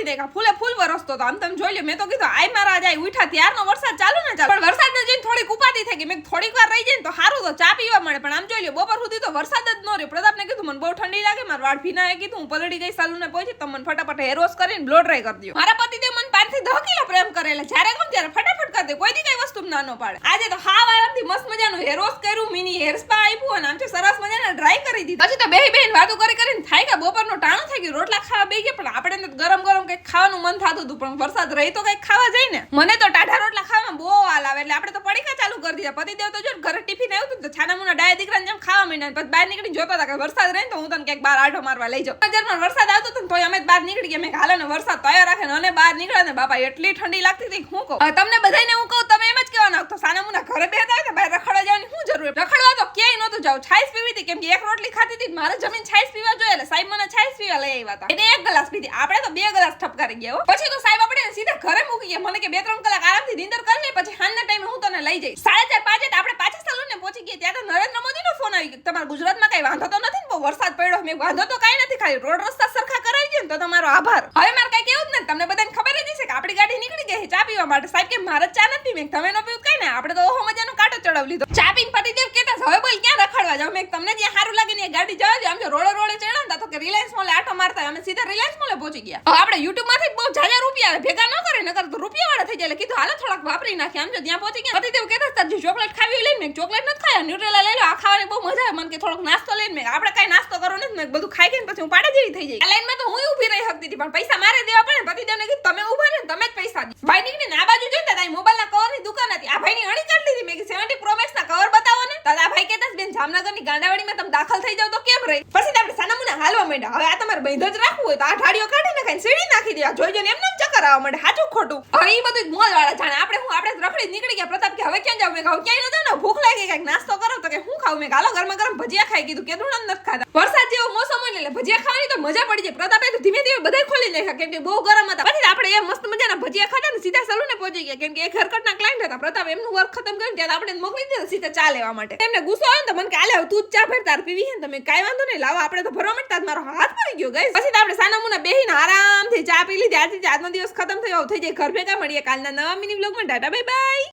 દેખા ફૂલે ફૂલ વરસતો હતો. આમ તમે જોઈ લો, મેં તો કીધું આય મારા જાય ઉઠા ત્યારનો વરસાદ ચાલુ ને ચાલુ, પણ વરસાદને જોઈને થોડીક ઉપાધી થઈ ગઈ. મેં થોડીક વાર રહી જાય ને તો સારું તો ચા પીવા મળે, પણ આમ જોઈ લો બપોર સુધી તો વરસાદ જ ન રહ્યો. પ્રતાપને કીધું મને બહુ ઠંડી લાગે, મારા વાળ ભીના કીધું હું પલળી ગઈ સાલુને પહોંચી, તમે મને ફટાફટ હેર વોશ કરીને બ્લો ડ્રાય કરી દો. મારા પતિદેવ મને 5 થી 10 કિલો પ્રેમ કરેલા, જ્યારે કોણ ત્યારે ફટાફટ કરી દે, કોઈ દી કઈ વસ્તુ ના પાડે. આજે તો હાવ આરામથી મસ્ત મજાનું હેર વોશ કર્યું, મિની હેર સ્પા આપ્યું અને આમ સરસ મજાના ડ્રાય કરી દીધું. પછી તો બેહી વાતો કરીને થાય કે બપોરનો ટાણું થઈ ગયું, રોટલા ખાવા બેહી ગયા, પણ આપણે ગરમ ગરમ કંઈક ખાવાનું મન થતું હતું, પણ વરસાદ રહી તો કંઈક ખાવા જાય ને. મને તો ટાઢા રોટલા ખાવામાં બહુ હાલ આવે, એટલે આપણે તો પડીકા ચાલુ કરી દીધા. પતિદેવ તો જો ઘરે ટિફિન આવ્યું તો છાનામુના ડાયા દીકરાને જેમ ખાવા માંડ્યા, પછી બહાર નીકળી જોતા હતા કે વરસાદ રહે તો હું તને ક્યાંક બહાર આઢો મારવા લઈ જાઉં. નજરમાં વરસાદ આવતો હતો ને તોય અમે બહાર નીકળી ગયા. મેં હાલો ને વરસાદ તૈયાર રાખે ને અને બહાર નીકળ્યા ને બાપા એટલી ઠંડી લાગતી હતી. હું કહું તમને બધાને, હું કહું તમે એમ જ કહેવાના તો સાનામુના ઘરે બેઠા હોય તો બહાર રખડવા જવાની શું જરૂર? રખડવા તો ક્યાંય નહોતું જાવ, છાઈસ પીવી હતી, કેમ કે એક રોટલી ખાધી હતી, મારે જમીન છાઈસ પીવા જોઈએ, એટલે સાહેબ મને છાઈસ પીવા લઈ આવ્યા હતા. એને 1 ગ્લાસ પીધી, આપણે તો 2 ગ્લાસ ઠપકારી ગયા. પછી તો સાહેબ આપણે સીધા ઘરે મૂકી ગયા. મને કે 2-3 કલાક આરામથી નીંદર કરી લે, પછી સાંજના ટાઈમે હું તને લઈ જઈશ. 4:30-5 આપણે પાછા સાલુને પહોંચી ગયા. ત્યાં તો નરેન્દ્ર મોદીનો ફોન આવી ગયો, તમારા ગુજરાતમાં કઈ વાંધો તો નથી ને? બહુ વરસાદ પડ્યો. મેં વાંધો તો કઈ નથી, ખાલી રોડ રસ્તા સરખા કરાવી ગયો ને તો તમારો આભાર. હવે મારે કઈ કેવું જ નથી, તમને બધાને ખબર જ હશે કે આપણી ગાડી નીકળી ગઈ ચા પીવા માટે. સાહેબ કે મારે ચા નથી, મેં તમે ન પીવું કઈ ને, આપણે તો ઓહો મજાનો કાંટો ચડાવી લીધો. ચા પીને પતિદેવ કહેતા હવે બોલ ક્યાં રખડવા જાવ? મેં તમને જ્યાં સારું લાગે ને એ ગાડી જવા દો. આમ જો રોડે ચડ્યા તો કે રિલાયન્સ મોલે આટો મારતા, અમે સીધા રિલાયન્સ મોલે પહોંચી ગયા. હવે આપણે યુટ્યુબ માંથી બહુ જાજા રૂપિયા ભેગા ન કરે, નકર તો રૂપિયા વાળા થઈ જાય. એટલે કીધું હાલો થોડાક વાપરી નાખી. આમ જો ત્યાં પહોંચી ગયા. પતિદેવ કહેતા તાર ચોકલેટ ખાવી લઈને, મેં ચોકલેટ નથી ખાયા, ન્યુટ્રેલા લઈ લો, આ ખાવાની બહુ મજા આવે. મને કે થોડોક નાસ્તો લઈને, મેં આપણે કઈ નાસ્તો કરો નથી, મેં બધું ખાઈ ગઈને પછી હું પાડે જેવી થઈ જાય. આ લાઈનમાં તો હું ઊભી રહી શકતી હતી, પણ પૈસા મારે દેવા પડે. પતિદેવને કીધું તમે ઊભા રહો, તમે જ પૈસા દો. ભાઈ નીકળીને આ બાજુ જોઈને તારી મોબાઈલના કવરની દુકાન હતી, આ ભાઈની અણી કાઢી લીધી. મેં કે 70 Pro Max ના કવર બતાવો ને. દાદા ભાઈ કહેતા બેન જામનગરની ગાંડાવાડીમાં તમે દાખલ થઈ જાવ તો કેમ રહી. પછી આપણે સાનામુના હાલવા માંડ્યા. હવે આ તમારે બંધ જ રાખવું હોય તો આ ઢાળીઓ કાઢી નાખાય, સીડી નાખી દે. જોઈ ને એમને ચક્કર આવવા માંડે, સાચું ખોટું. હવે એ બધું મોજ વાળા જાણે. આપણે રખડી નીકળી ગયા. પ્રતાપ કે હવે ક્યાં જાવ? મેં કહું ક્યાંય ન જાવ ને, ભૂખ લાગી, કઈક નાસ્તો કરો. તો કે હું ખાવું? મેં હાલો ગરમા ગરમ ભજીયા ખાઈ. કીધું કેદું નથી ખાતા, વરસાદ જેવો મોસમ હોય એટલે ભજીયા ખાવાની તો મજા પડી જાય. પ્રતાપે તો ધીમે ધીમે બધા ખોલી નાખ્યા, કેમ કે બહુ ગરમ હતા. પછી આપણે એ મસ્ત મજાના ભજીયા ખાધા ને સીધા સલૂને પહોંચી ગયા, કેમ કે એક હેરકટના ક્લાયન્ટ હતા. પ્રતાપ એમનું વર્ક ખતમ કરીને ત્યાં આપણે મોકલી દીધા સીધા ચા લેવા માટે. એમને ગુસ્સો આવે ને તો મને કે આલે તું જ ચા ભર, તાર પીવી છે તમે કાઈ વાંધો નહીં, લાવો. આપણે તો ભરવા માંડતા મારો હાથ પડી ગયો ગાઈસ. પછી તો આપણે સાનામુના બેહીને આરામથી ચા પી લીધી. આજનો દિવસ ખતમ થયો થઈ જાય. ઘર ભેગા મળીએ કાલના નવા મિની વ્લોગમાં. Tata bye bye.